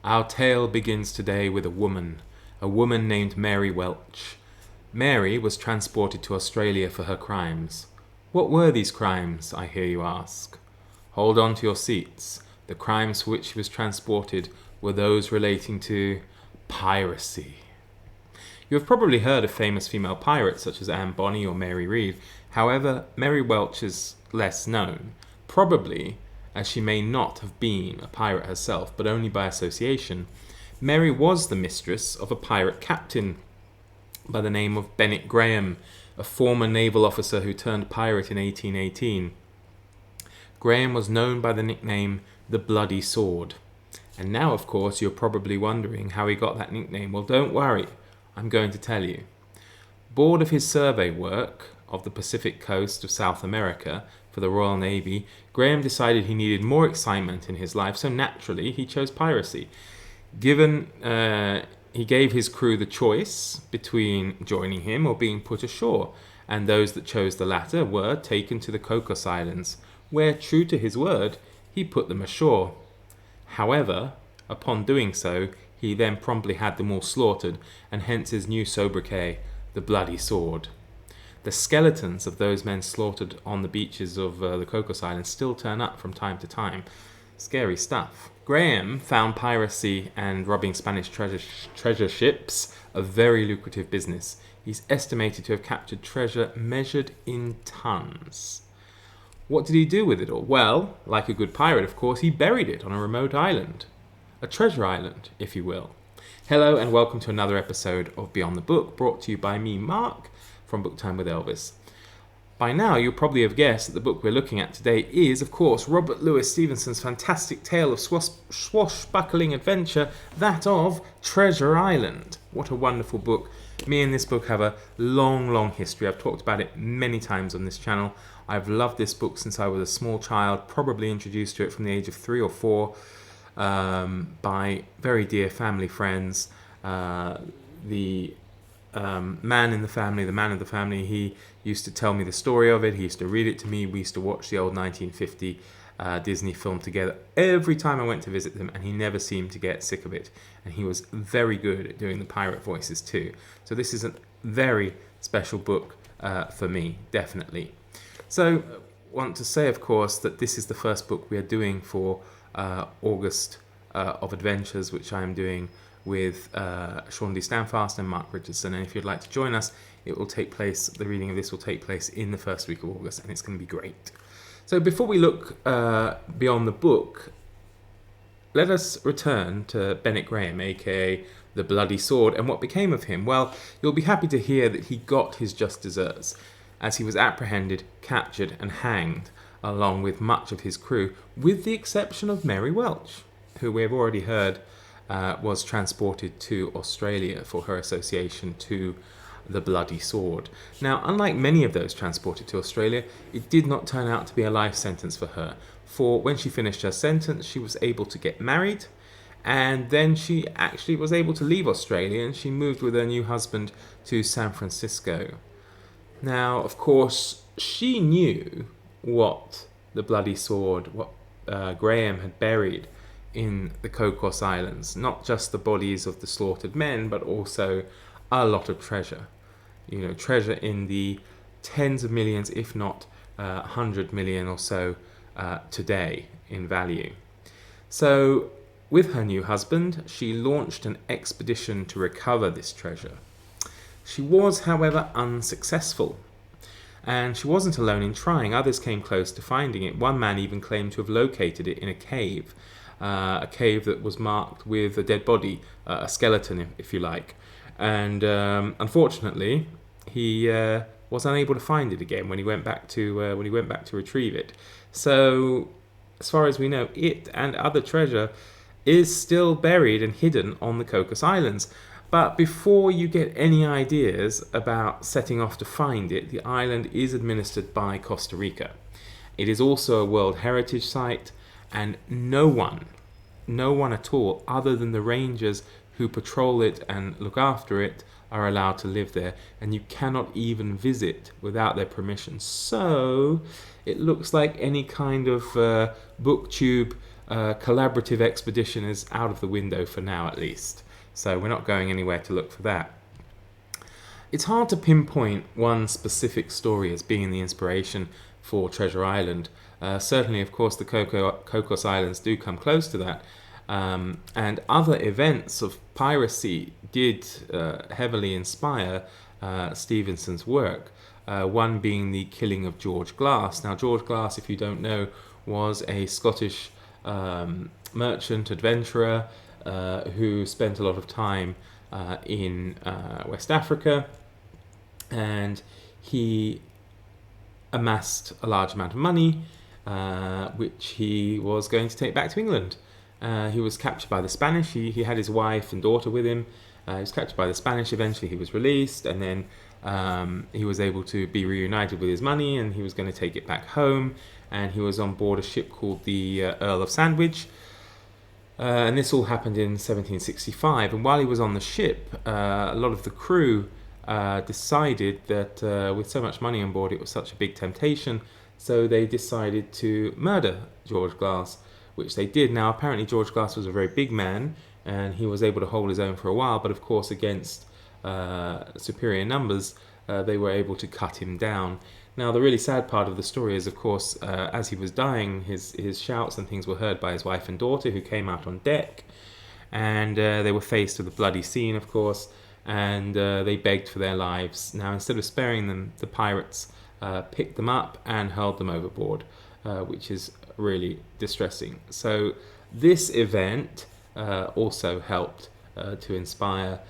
Our tale begins today with a woman named Mary Welch. Mary was transported to Australia for her crimes. What were these crimes, I hear you ask? Hold on to your seats. The crimes for which she was transported were those relating to piracy. You have probably heard of famous female pirates such as Anne Bonny or Mary Read. However, Mary Welch is less known, probably as she may not have been a pirate herself, but only by association. Mary was the mistress of a pirate captain by the name of Bennet Graham, a former naval officer who turned pirate in 1818. Graham was known by the nickname the Bloody Sword. And now, of course, you're probably wondering how he got that nickname. Well, don't worry, I'm going to tell you. Bored of his survey work of the Pacific coast of South America for the Royal Navy, Graham decided he needed more excitement in his life, so naturally he chose piracy. He gave his crew the choice between joining him or being put ashore, and those that chose the latter were taken to the Cocos Islands, where, true to his word, he put them ashore. However, upon doing so, he then promptly had them all slaughtered, and hence his new sobriquet, the Bloody Sword. The skeletons of those men slaughtered on the beaches of the Cocos Islands still turn up from time to time. Scary stuff. Graham found piracy and robbing Spanish treasure ships a very lucrative business. He's estimated to have captured treasure measured in tons. What did he do with it all? Well, like a good pirate, of course, he buried it on a remote island. A treasure island, if you will. Hello and welcome to another episode of Beyond the Book, brought to you by me, Mark, from Book Time with Elvis. By now, you'll probably have guessed that the book we're looking at today is, of course, Robert Louis Stevenson's fantastic tale of swashbuckling adventure, that of Treasure Island. What a wonderful book. Me and this book have a long history. I've talked about it many times on this channel. I've loved this book since I was a small child, probably introduced to it from the age of 3 or 4 by very dear family friends. The man of the family, he used to tell me the story of it. He used to read it to me. We used to watch the old 1950 Disney film together every time I went to visit them, and he never seemed to get sick of it. And he was very good at doing the pirate voices too. So this is a very special book for me, definitely. So want to say, of course, that this is the first book we are doing for August of Adventures, which I am doing with Sean D. Stanfast and Mark Richardson. And if you'd like to join us, the reading of this will take place in the first week of August, and it's going to be great. So before we look beyond the book, let us return to Bennet Graham, aka the Bloody Sword, and what became of him. Well, you'll be happy to hear that he got his just deserts, as he was apprehended, captured, and hanged, along with much of his crew, with the exception of Mary Welch, who we have already heard was transported to Australia for her association to the Bloody Sword. Now, unlike many of those transported to Australia, it did not turn out to be a life sentence for her, for when she finished her sentence, she was able to get married, and then she actually was able to leave Australia, and she moved with her new husband to San Francisco. Now, of course, she knew what the Bloody Sword, what Graham had buried in the Cocos Islands, not just the bodies of the slaughtered men, but also a lot of treasure. Treasure in the tens of millions, if not 100 million or so today in value. So, with her new husband, she launched an expedition to recover this treasure. She was, however, unsuccessful. And she wasn't alone in trying. Others came close to finding it. One man even claimed to have located it in a cave that was marked with a dead body, a skeleton, if you like. And unfortunately, he was unable to find it again when he went back to retrieve it. So, as far as we know, it and other treasure is still buried and hidden on the Cocos Islands. But before you get any ideas about setting off to find it, the island is administered by Costa Rica. It is also a World Heritage Site, and no one at all, other than the rangers who patrol it and look after it, are allowed to live there, and you cannot even visit without their permission. So it looks like any kind of booktube collaborative expedition is out of the window for now, at least. So we're not going anywhere to look for that. It's hard to pinpoint one specific story as being the inspiration for Treasure Island. Certainly, of course, the Cocos Islands do come close to that. And other events of piracy did heavily inspire Stevenson's work. One being the killing of George Glass. Now, George Glass, if you don't know, was a Scottish merchant, adventurer, who spent a lot of time in West Africa, and he amassed a large amount of money, which he was going to take back to England. He was captured by the Spanish. He had his wife and daughter with him. He was captured by the Spanish. Eventually he was released, and then he was able to be reunited with his money, and he was going to take it back home. And he was on board a ship called the Earl of Sandwich. And this all happened in 1765. And while he was on the ship, a lot of the crew decided that with so much money on board, it was such a big temptation. So they decided to murder George Glass, which they did. Now, apparently George Glass was a very big man, and he was able to hold his own for a while. But of course, against superior numbers, they were able to cut him down. Now, the really sad part of the story is, of course, as he was dying, his shouts and things were heard by his wife and daughter, who came out on deck, and they were faced with a bloody scene, of course, and they begged for their lives. Now, instead of sparing them, the pirates picked them up and hurled them overboard, which is really distressing. So this event also helped to inspire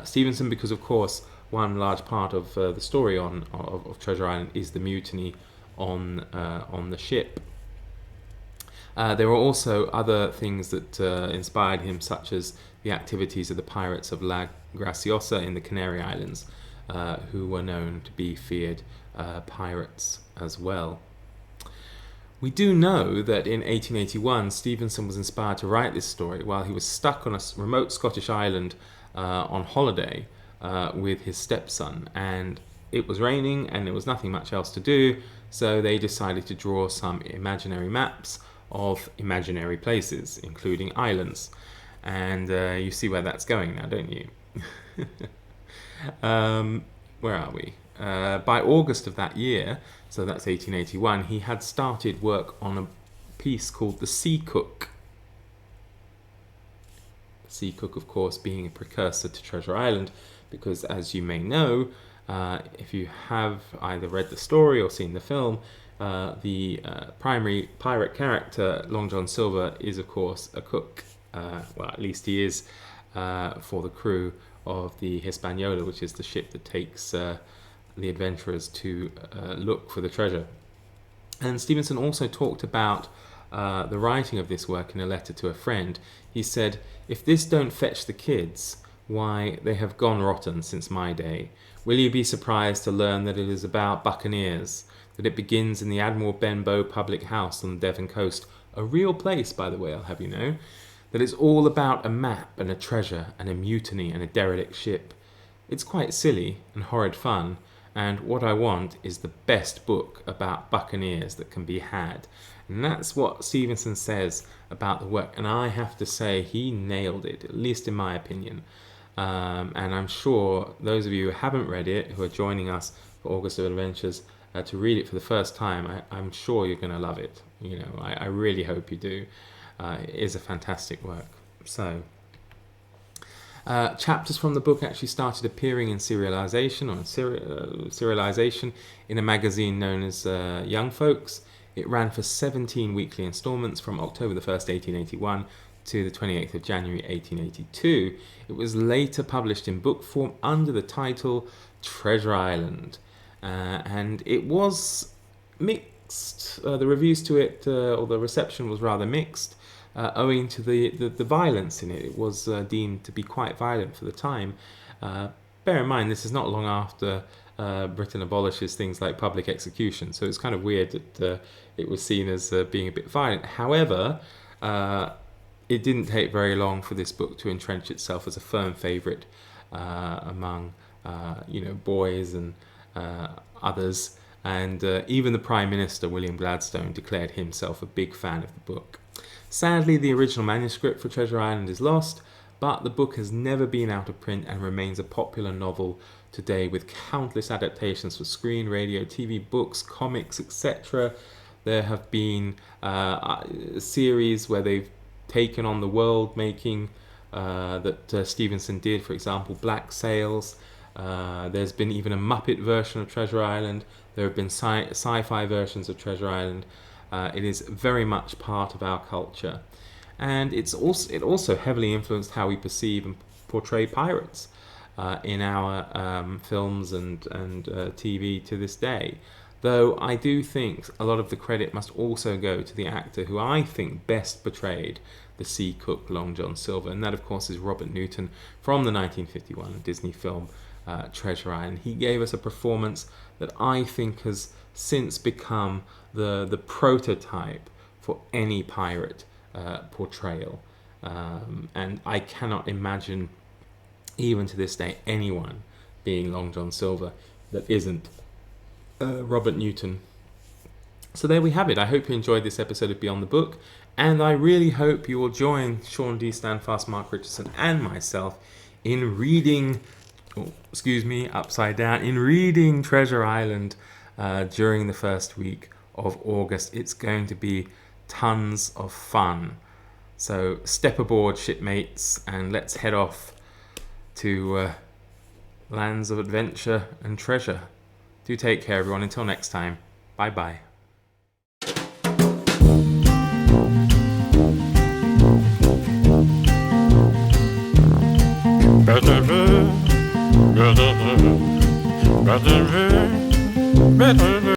Stevenson, because, of course, one large part of the story of Treasure Island is the mutiny on the ship. There were also other things that inspired him, such as the activities of the pirates of La Graciosa in the Canary Islands, who were known to be feared pirates as well. We do know that in 1881, Stevenson was inspired to write this story while he was stuck on a remote Scottish island on holiday with his stepson, and it was raining and there was nothing much else to do, so they decided to draw some imaginary maps of imaginary places, including islands. And you see where that's going now, don't you? Where are we? By August of that year, so that's 1881, he had started work on a piece called The Sea Cook. The Sea Cook, of course, being a precursor to Treasure Island, because, as you may know, if you have either read the story or seen the film, the primary pirate character, Long John Silver, is, of course, a cook. Well, at least he is for the crew of the Hispaniola, which is the ship that takes the adventurers to look for the treasure. And Stevenson also talked about the writing of this work in a letter to a friend. He said, "If this don't fetch the kids, why, they have gone rotten since my day. Will you be surprised to learn that it is about buccaneers, that it begins in the Admiral Benbow public house on the Devon coast, a real place, by the way, I'll have you know, that it's all about a map and a treasure and a mutiny and a derelict ship. It's quite silly and horrid fun, and what I want is the best book about buccaneers that can be had." And that's what Stevenson says about the work, and I have to say he nailed it, at least in my opinion. And I'm sure those of you who haven't read it, who are joining us for August of Adventures to read it for the first time, I'm sure you're going to love it. You know, I really hope you do. It is a fantastic work. So, chapters from the book actually started appearing in serialization in a magazine known as Young Folks. It ran for 17 weekly installments from October the 1st, 1881 to the 28th of January 1882. It was later published in book form under the title Treasure Island, and it was mixed. The reviews to it, or the reception, was rather mixed, owing to the violence in it. It was deemed to be quite violent for the time. Bear in mind, this is not long after Britain abolishes things like public execution, so it's kind of weird that it was seen as being a bit violent. However, it didn't take very long for this book to entrench itself as a firm favourite among boys and others, and even the Prime Minister, William Gladstone, declared himself a big fan of the book. Sadly, the original manuscript for Treasure Island is lost, but the book has never been out of print and remains a popular novel today with countless adaptations for screen, radio, TV, books, comics, etc. There have been series where they've taken on the world making that Stevenson did, for example, Black Sails. There's been even a Muppet version of Treasure Island. There have been sci-fi versions of Treasure Island. It is very much part of our culture. And it also heavily influenced how we perceive and portray pirates in our films and TV to this day. Though I do think a lot of the credit must also go to the actor who I think best portrayed the sea cook Long John Silver, and that of course is Robert Newton from the 1951 Disney film Treasure Island. He gave us a performance that I think has since become the prototype for any pirate portrayal, and I cannot imagine even to this day anyone being Long John Silver that isn't Robert Newton. So there we have it. I hope you enjoyed this episode of Beyond the Book, and I really hope you will join Sean D. Standfast, Mark Richardson and myself in reading, in reading Treasure Island during the first week of August. It's going to be tons of fun. So step aboard, shipmates, and let's head off to lands of adventure and treasure. Do take care, everyone. Until next time, bye-bye.